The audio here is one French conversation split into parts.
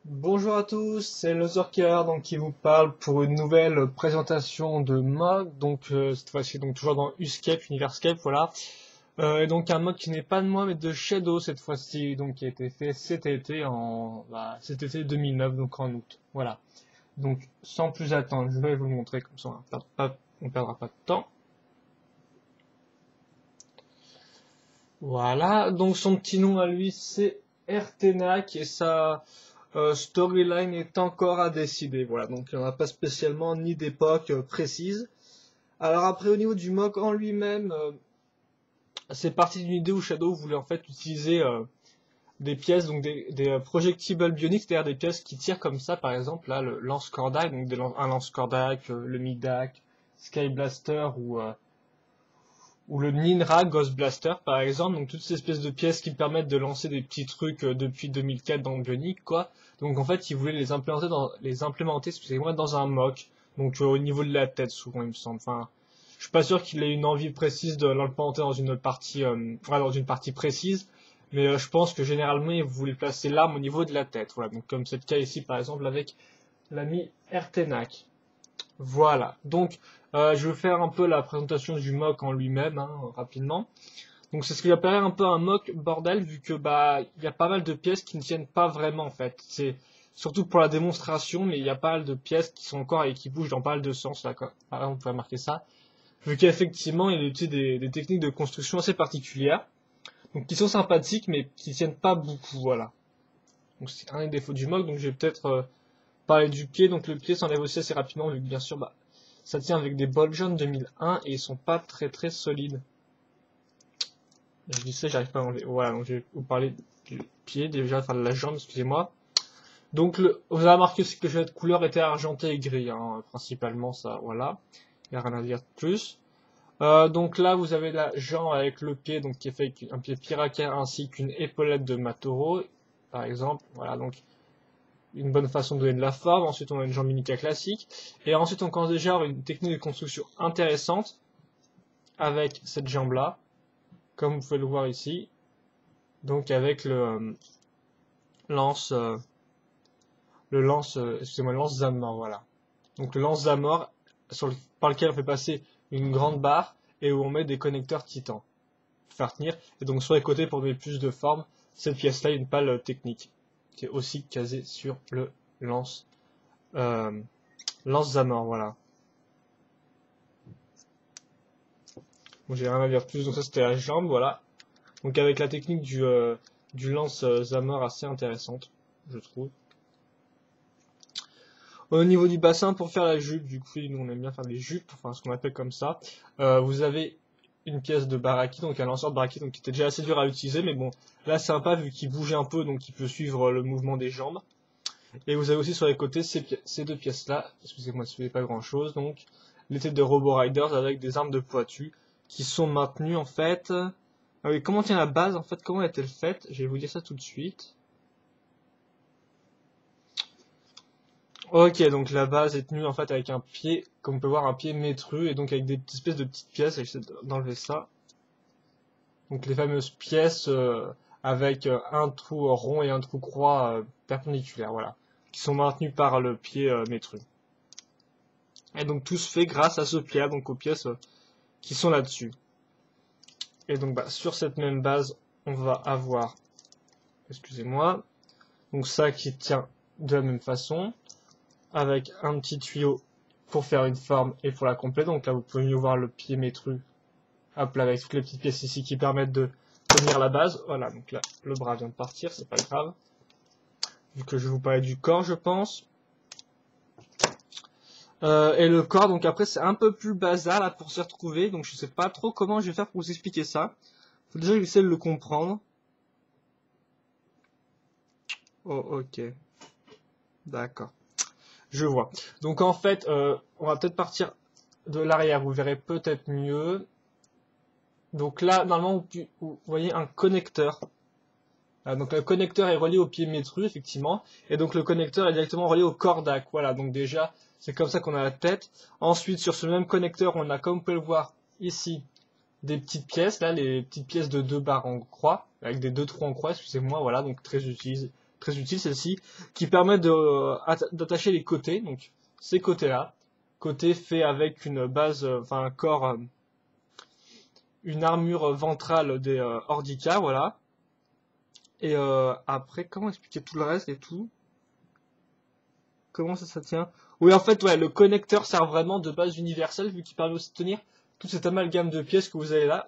Bonjour à tous, c'est Lozorker donc qui vous parle pour une nouvelle présentation de mod. Donc cette fois-ci donc toujours dans Uscape, Universcape, voilà. Et donc un mod qui n'est pas de moi mais de Shadow cette fois-ci, donc qui a été fait cet été 2009 donc en août. Voilà. Donc sans plus attendre, je vais vous le montrer comme ça on perdra pas de temps. Voilà, donc son petit nom à lui c'est Ertenak et sa storyline est encore à décider. Voilà, donc il n'y en a pas spécialement ni d'époque précise. Alors après au niveau du mock en lui-même, c'est parti d'une idée où Shadow voulait en fait utiliser des pièces, donc des projectibles bioniques, c'est-à-dire des pièces qui tirent comme ça, par exemple là le lance cordac, donc un lance cordac, le Midak, Sky Blaster ou le Ninra Ghost Blaster par exemple, donc toutes ces espèces de pièces qui permettent de lancer des petits trucs depuis 2004 dans Bionic quoi. Donc en fait, ils voulaient les implémenter, excusez-moi, dans un mock. Donc au niveau de la tête souvent il me semble. Enfin, je suis pas sûr qu'il ait une envie précise de l'implémenter dans une partie dans une partie précise, mais je pense que généralement ils voulaient placer l'arme au niveau de la tête. Voilà, donc comme c'est le cas ici par exemple avec l'ami Ertenak. Voilà. Donc, je vais faire un peu la présentation du mock en lui-même, hein, rapidement. Donc, c'est ce que j'appelle un peu un mock bordel, vu que bah il y a pas mal de pièces qui ne tiennent pas vraiment en fait. C'est surtout pour la démonstration, mais il y a pas mal de pièces qui sont encore et qui bougent dans pas mal de sens. Là, par exemple, on peut remarquer ça. Vu qu'effectivement, il utilise des techniques de construction assez particulières, donc qui sont sympathiques, mais qui tiennent pas beaucoup. Voilà. Donc, c'est un des défauts du mock. Donc, je vais peut-être parler du pied. Donc, le pied s'enlève aussi assez rapidement, vu que bien sûr, bah ça tient avec des Ball John 2001 et ils sont pas très très solides. Je dis ça, j'arrive pas à enlever. Voilà, donc je vais vous parler du pied déjà, enfin de la jambe, excusez-moi. Donc vous avez remarqué aussi que cette couleur était argentée et gris, hein, principalement ça, voilà. Il n'y a rien à dire de plus. Donc là vous avez la jambe avec le pied, donc qui est fait avec un pied Piraka ainsi qu'une épaulette de Matoro, par exemple. Voilà, donc une bonne façon de donner de la forme. Ensuite on a une jambe Minica classique. Et ensuite on commence déjà à avoir une technique de construction intéressante avec cette jambe là, comme vous pouvez le voir ici, donc avec lance, excusez-moi, le lance Zamor, voilà. Donc le lance Zamor par lequel on fait passer une grande barre et où on met des connecteurs titans pour faire tenir. Et donc sur les côtés pour donner plus de forme, cette pièce-là, une pale technique qui est aussi casée sur le lance, euh, lance Zamor, voilà. Donc j'ai rien à dire plus, donc ça c'était la jambe, voilà. Donc avec la technique du lance Zamor assez intéressante, je trouve. Au niveau du bassin, pour faire la jupe, du coup, nous on aime bien faire des jupes, enfin ce qu'on appelle comme ça. Vous avez une pièce de baraki, donc un lanceur de baraki, donc qui était déjà assez dur à utiliser, mais bon, là c'est sympa vu qu'il bouge un peu, donc il peut suivre le mouvement des jambes. Et vous avez aussi sur les côtés ces deux pièces-là, excusez-moi si vous pas grand chose, donc les têtes de Robo Riders avec des armes de poitu qui sont maintenues en fait. Ah oui, comment tient la base en fait, comment est-elle faite? Je vais vous dire ça tout de suite. Ok, donc la base est tenue en fait avec un pied, comme on peut voir, un pied métru, et donc avec des espèces de petites pièces, j'essaie d'enlever ça. Donc les fameuses pièces avec un trou rond et un trou croix perpendiculaire, voilà, qui sont maintenues par le pied métru. Et donc tout se fait grâce à ce pied, donc aux pièces qui sont là-dessus. Et donc bah, sur cette même base, on va avoir, excusez-moi, donc ça qui tient de la même façon, avec un petit tuyau pour faire une forme et pour la compléter. Donc là, vous pouvez mieux voir le pied métru. Hop là, avec toutes les petites pièces ici qui permettent de tenir la base. Voilà, donc là, le bras vient de partir, c'est pas grave. Vu que je vais vous parler du corps, je pense. Et le corps, donc après, c'est un peu plus bazar là pour s'y retrouver. Donc je sais pas trop comment je vais faire pour vous expliquer ça. Faut déjà que j'essaie de le comprendre. Oh, ok. D'accord. Je vois. Donc en fait, on va peut-être partir de l'arrière. Vous verrez peut-être mieux. Donc là, normalement, vous voyez un connecteur. Donc le connecteur est relié au pied métru, effectivement. Et donc le connecteur est directement relié au cordac. Voilà, donc déjà, c'est comme ça qu'on a la tête. Ensuite, sur ce même connecteur, on a, comme vous pouvez le voir ici, des petites pièces. Là, les petites pièces de 2 barres en croix, avec des 2 trous en croix, excusez-moi. Voilà, donc très utile celle-ci, qui permet d'attacher les côtés, donc ces côtés-là, côté fait avec une base, enfin un corps, une armure ventrale des Ordica, voilà. Et après, comment expliquer tout le reste et tout? Comment ça tient? Oui, en fait, ouais, le connecteur sert vraiment de base universelle, vu qu'il permet aussi de tenir tout cet amalgame de pièces que vous avez là,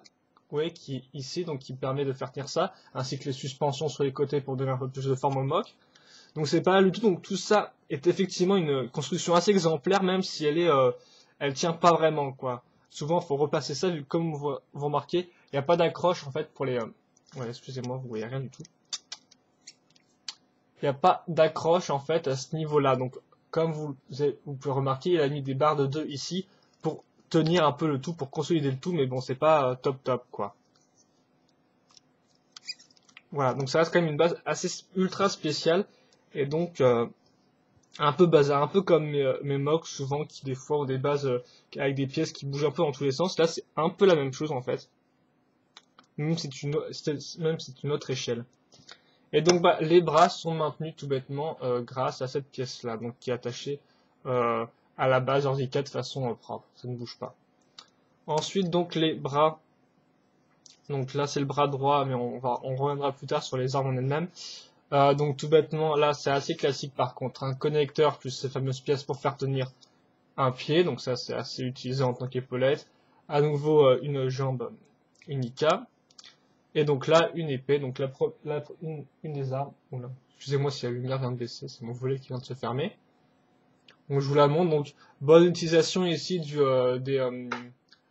ouais, qui est ici, donc qui permet de faire tenir ça, ainsi que les suspensions sur les côtés pour donner un peu plus de forme au mock. Donc c'est pas mal du tout, donc tout ça est effectivement une construction assez exemplaire, même si elle tient pas vraiment, quoi. Souvent, il faut repasser ça, vu que comme vous remarquez, il n'y a pas d'accroche, en fait, pour les... Ouais, excusez-moi, vous voyez rien du tout. Il n'y a pas d'accroche en fait à ce niveau-là. Donc comme vous pouvez remarquer, il a mis des barres de 2 ici pour tenir un peu le tout, pour consolider le tout, mais bon, c'est pas top quoi. Voilà, donc ça reste quand même une base assez ultra spéciale et donc un peu bazar, un peu comme mes mocks souvent qui des fois ont des bases avec des pièces qui bougent un peu dans tous les sens. Là, c'est un peu la même chose en fait, même si c'est une autre échelle. Et donc bah, les bras sont maintenus tout bêtement grâce à cette pièce-là, donc qui est attachée à la base Ordica de façon propre, ça ne bouge pas. Ensuite donc les bras, donc là c'est le bras droit, mais on reviendra plus tard sur les armes en elles-mêmes. Donc tout bêtement là c'est assez classique par contre, un connecteur plus ces fameuses pièces pour faire tenir un pied, donc ça c'est assez utilisé en tant qu'épaulette. À nouveau une jambe unica. Et donc là, une épée, donc une des armes. Oula, excusez-moi si la lumière vient de baisser, c'est mon volet qui vient de se fermer. Donc je vous la montre, donc bonne utilisation ici de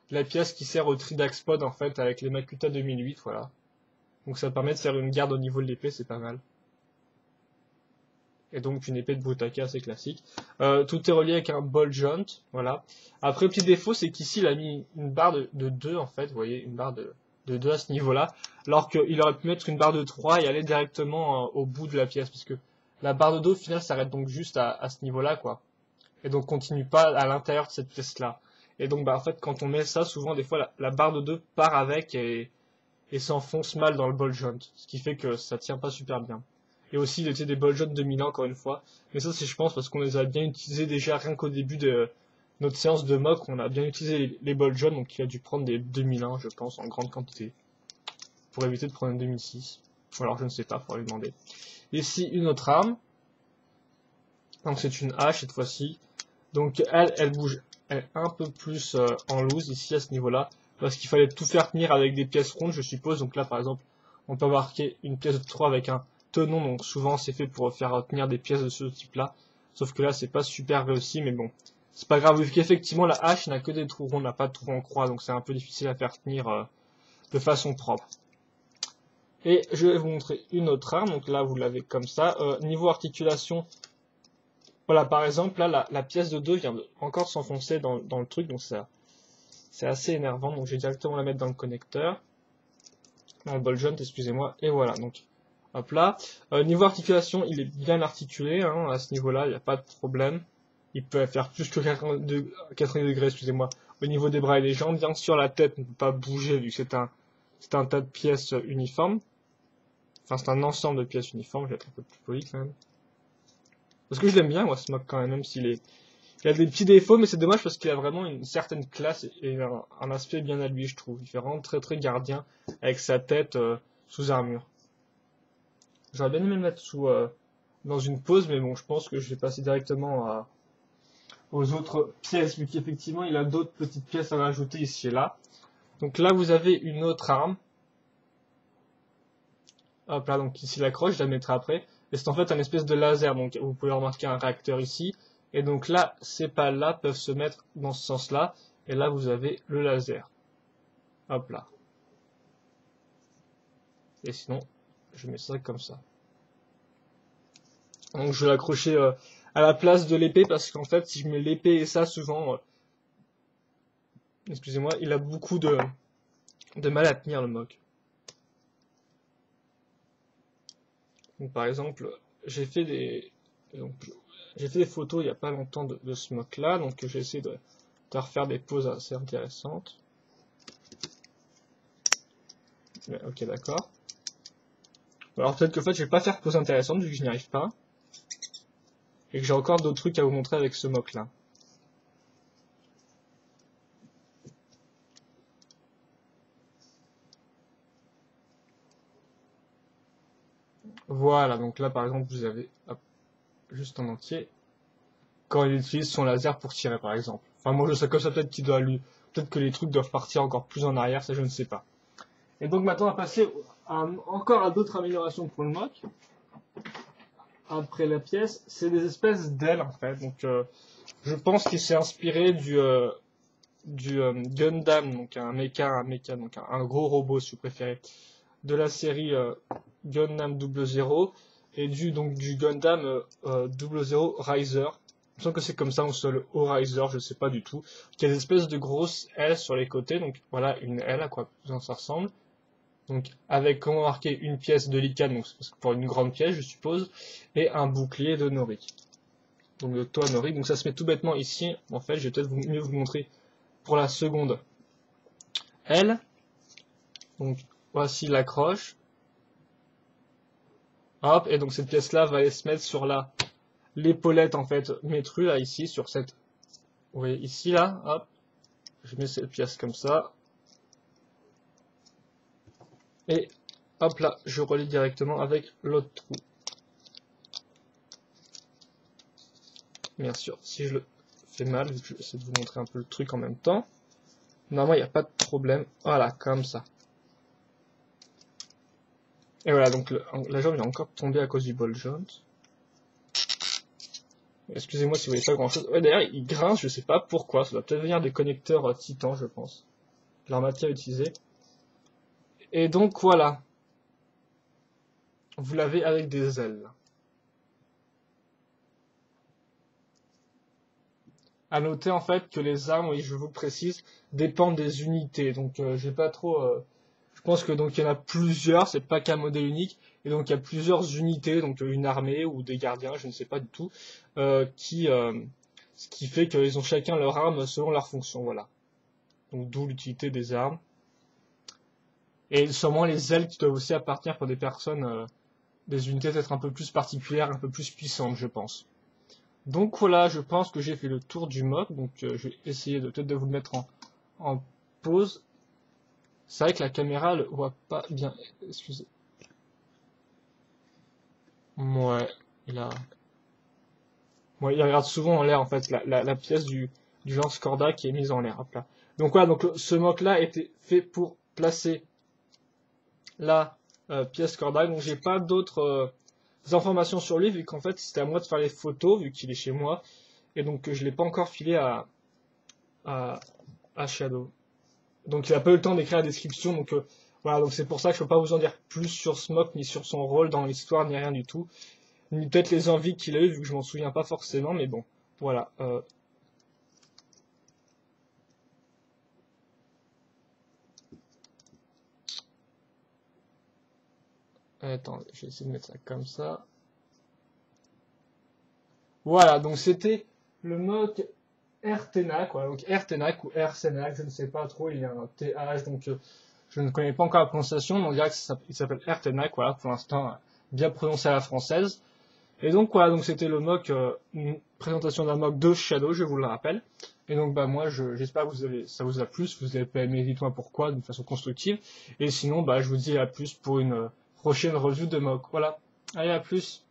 la pièce qui sert au Tridaxpod en fait avec les Makuta 2008, voilà. Donc ça permet de faire une garde au niveau de l'épée, c'est pas mal. Et donc une épée de Brutaka assez classique. Tout est relié avec un ball joint, voilà. Après, petit défaut, c'est qu'ici il a mis une barre de 2 en fait, vous voyez, une barre de 2 à ce niveau-là, alors qu'il aurait pu mettre une barre de 3 et aller directement au bout de la pièce, parce que la barre de 2 au final s'arrête donc juste à ce niveau-là, quoi. Et donc continue pas à l'intérieur de cette pièce-là. Et donc bah en fait quand on met ça, souvent des fois la barre de 2 part avec et s'enfonce mal dans le ball joint, ce qui fait que ça tient pas super bien. Et aussi il était des ball joints 2000 encore une fois, mais ça c'est je pense parce qu'on les a bien utilisés déjà rien qu'au début de notre séance de mock, on a bien utilisé les ball joints, donc il a dû prendre des 2001 je pense en grande quantité, pour éviter de prendre un 2006. Ou alors je ne sais pas, faudra lui demander. Ici une autre arme, donc c'est une hache cette fois-ci, donc elle bouge un peu plus en loose ici à ce niveau-là, parce qu'il fallait tout faire tenir avec des pièces rondes je suppose, donc là par exemple on peut marquer une pièce de 3 avec un tenon, donc souvent c'est fait pour faire tenir des pièces de ce type-là, sauf que là c'est pas super réussi, mais bon, c'est pas grave, vu qu'effectivement la hache n'a que des trous ronds, n'a pas de trous en croix, donc c'est un peu difficile à faire tenir de façon propre. Et je vais vous montrer une autre arme, donc là vous l'avez comme ça, niveau articulation, voilà par exemple là la pièce de 2 vient encore s'enfoncer dans le truc, donc c'est assez énervant, donc je vais directement la mettre dans le connecteur, dans le ball joint, excusez-moi, et voilà, donc hop là. Niveau articulation, il est bien articulé, hein, à ce niveau-là, il n'y a pas de problème. Il peut faire plus que 80 degrés, excusez-moi, au niveau des bras et des jambes. Bien sûr, la tête ne peut pas bouger vu que c'est un tas de pièces uniformes. Enfin, c'est un ensemble de pièces uniformes, je vais être un peu plus poli quand même. Parce que je l'aime bien, moi, ce mock quand même s'il est... Il a des petits défauts, mais c'est dommage parce qu'il a vraiment une certaine classe et un aspect bien à lui, je trouve. Il fait vraiment très très gardien avec sa tête sous armure. J'aurais bien aimé le mettre dans une pause, mais bon, je pense que je vais passer directement aux autres pièces, vu qu'effectivement il a d'autres petites pièces à rajouter ici et là. Donc là, vous avez une autre arme. Hop là, donc ici l'accroche, je la mettrai après. Et c'est en fait un espèce de laser, donc vous pouvez remarquer un réacteur ici. Et donc là, ces pales-là peuvent se mettre dans ce sens-là. Et là, vous avez le laser. Hop là. Et sinon, je mets ça comme ça. Donc je vais l'accrocher à la place de l'épée, parce qu'en fait, si je mets l'épée et ça, souvent, excusez-moi, il a beaucoup de mal à tenir le mock. Donc par exemple, j'ai fait des photos il n'y a pas longtemps de ce mock là, donc j'ai essayé de refaire des poses assez intéressantes. Mais, ok, d'accord. Alors peut-être que en fait je vais pas faire pause intéressante vu que je n'y arrive pas. Et que j'ai encore d'autres trucs à vous montrer avec ce mock là. Voilà, donc là par exemple vous avez hop, juste en entier. Quand il utilise son laser pour tirer par exemple. Enfin moi je sais comme ça peut-être qu'il doit lui. Peut-être que les trucs doivent partir encore plus en arrière, ça je ne sais pas. Et donc maintenant on va passer encore à d'autres améliorations pour le mock. Après la pièce, c'est des espèces d'ailes en fait. Donc je pense qu'il s'est inspiré du Gundam, donc un mecha, donc un gros robot si vous préférez, de la série Gundam 00 et du Gundam 00 Riser. Je sens que c'est comme ça, on se le O-Riser, je sais pas du tout. Il y a des espèces de grosses ailes sur les côtés, donc voilà une aile à quoi ça ressemble. Donc avec comment marquer une pièce de Lycan, donc c'est pour une grande pièce je suppose, et un bouclier de Norik. Donc le toit Norik, donc ça se met tout bêtement ici. En fait, je vais peut-être mieux vous montrer pour la seconde aile. Donc voici l'accroche. Hop, et donc cette pièce-là va aller se mettre sur l'épaulette en fait métrue là ici sur cette. Vous voyez ici là, hop, je mets cette pièce comme ça. Et hop là, je relie directement avec l'autre trou. Bien sûr, si je le fais mal, je vais essayer de vous montrer un peu le truc en même temps. Normalement, il n'y a pas de problème. Voilà, comme ça. Et voilà, donc la jambe il est encore tombé à cause du ball joint. Excusez-moi si vous voyez pas grand chose. Ouais, d'ailleurs, il grince, je sais pas pourquoi. Ça doit peut-être venir des connecteurs Titan, je pense. Leur matière utilisée. Et donc voilà. Vous l'avez avec des ailes. À noter en fait que les armes, oui, je vous précise, dépendent des unités. Donc j'ai pas trop. Je pense que donc il y en a plusieurs, c'est pas qu'un modèle unique, et donc il y a plusieurs unités, donc une armée ou des gardiens, je ne sais pas du tout, ce qui fait qu'ils ont chacun leur arme selon leur fonction, voilà. Donc d'où l'utilité des armes. Et sûrement les ailes qui doivent aussi appartenir pour des personnes, des unités peut-être un peu plus particulières, un peu plus puissantes, je pense. Donc voilà, je pense que j'ai fait le tour du mock, donc je vais essayer peut-être de vous le mettre en pause. C'est vrai que la caméra le voit pas bien. Excusez. Ouais, il a. Ouais, il regarde souvent en l'air en fait la pièce du genre Corda qui est mise en l'air. Hop là. Donc voilà, donc ce mock là était fait pour placer la pièce Corda. Donc j'ai pas d'autres informations sur lui vu qu'en fait c'était à moi de faire les photos vu qu'il est chez moi et donc je l'ai pas encore filé à, à Shadow. Donc il a pas eu le temps d'écrire la description, donc voilà, donc c'est pour ça que je peux pas vous en dire plus sur Smoke, ni sur son rôle dans l'histoire, ni rien du tout. Ni peut-être les envies qu'il a eues, vu que je m'en souviens pas forcément, mais bon, voilà. Attends, je vais essayer de mettre ça comme ça. Voilà, donc c'était le mock RTNAC, voilà, donc RTNAC ou RCNAC, je ne sais pas trop, il y a un TH, donc je ne connais pas encore la prononciation, mais on dirait qu'il s'appelle RTNAC, voilà, pour l'instant, bien prononcé à la française. Et donc voilà, donc c'était le mock, une présentation d'un mock de Shadow, je vous le rappelle. Et donc bah moi j'espère que ça vous a plu, si vous avez pas aimé, dites-moi pourquoi, d'une façon constructive. Et sinon bah je vous dis à plus pour une prochaine review de mock. Voilà, allez à plus.